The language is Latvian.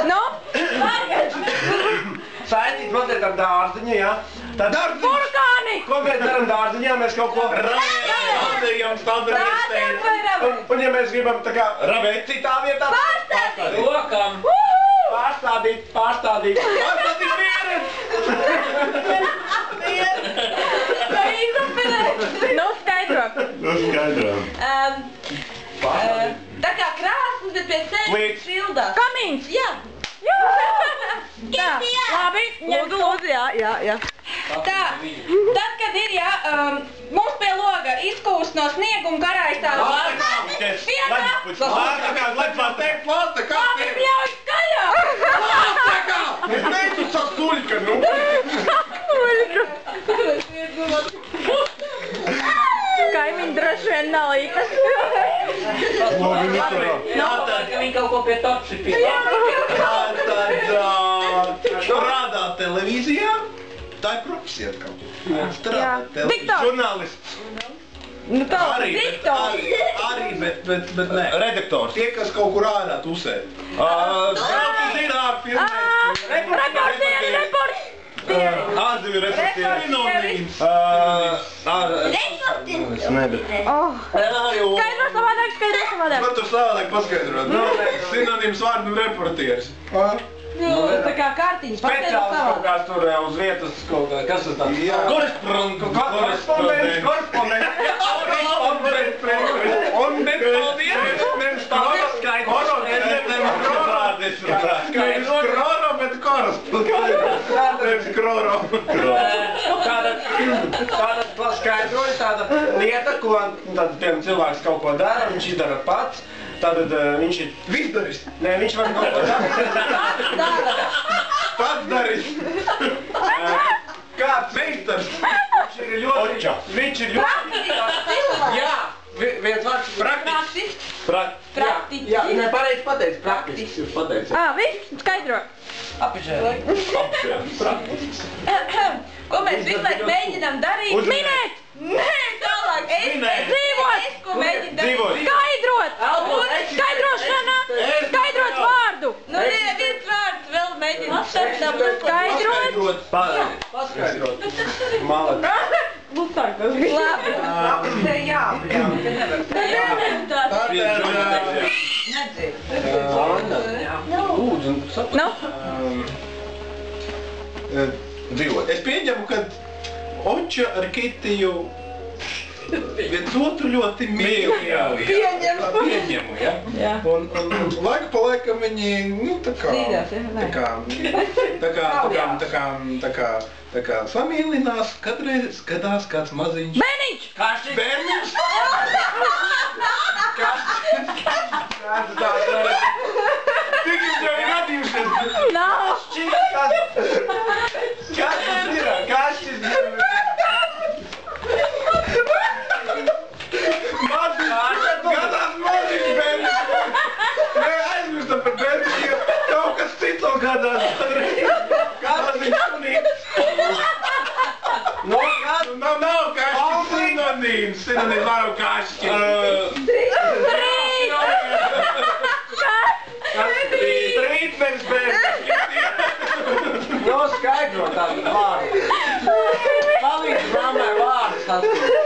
Nu? Saistīt mazliet ar dārziņu, jā? Burkāni! Ko mēs darām dārziņā? Mēs kaut ko Rādījām standartistēju. Un ja mēs gribam tā kā ravēt citā vietā... Pārstādīt! Lokam! Pārstādīt! Pārstādīt mieru! Nu, skaidro. Tā kā krāsnes, bet pēc sevis šildās. Kamīns! Jā. Tā, labi, lūdzu, jā. Tā, tad, kad ir, mums pie loga izkūst no sniega un karājas tāda Labi, bļauj skaļā! Es teicu savu stuļka, nu! Kaimiņi droši vien nav īpas. Ka viņi kaut ko pie topši pie. Strādā televīzijā, tā ir profesija atkal. Strādā televīzijā. Žurnālists. Nu tā, Arī, bet nē. Redaktors. Tie, kas kaut kur ārā tusē. Reportieri! Ārzemju reportieri. Sinonīms. Skaidro savādāk. Ko tu savādāk paskaidrot? Sinonīms vārdu reportieris. Tā kā kārtiņas, Speciāls kaut kāds tur uz vietas kaut kā, kas tas tāds? Korespondents. Tāda paskaidroja tāda lieta, ko tiem cilvēks kaut ko dara, viņš izdara pats. Tātad viņš ir visdaris. Nē, viņš var kaut ko darīt. Pats darīs. Kāds meistars. Viņš ir ļoti... Jā, viens vārds. Praktisks. Praktiski. Jā, nepareizi pateicis. Praktisks. Jūs pateicis. Viss, skaidro. Apžēl. Ko mēs visu laiku mēģinām darīt? Minēt! Nē, tālāk. Dzīvot! Ko mēģinām darīt? Skaidrot! Skaidrošana! Skaidrot vārdu! Nu, viens vārds vēl mēģinām saprast. Skaidrot! Paskaidrot. Malat. Labi. Nu? Dzīvot. Es pieņemu, ka Oča ar Kitiju viens otru ļoti mīl. Pieņemu, ja? Un laiku pa laikam viņi, nu, tā kā samīlinās, kadreiz skatās kāds maziņš. Bērniņš! Bērniņš! Cik jums jau ir radījušies? Nav! Kas tas ir? Kas šis ir? Gadās maziņš bērniņš! Nē, aizmirstam par bērniņu, kaut kas cits vēl gadās. Maziņš sunīts. Nav kašķis sinonīms. Sinonīms nav kašķis. Trītmenis bērniņš. Nav skaidro tādu vārdu. Palīdz mammai vārdu saskatīt.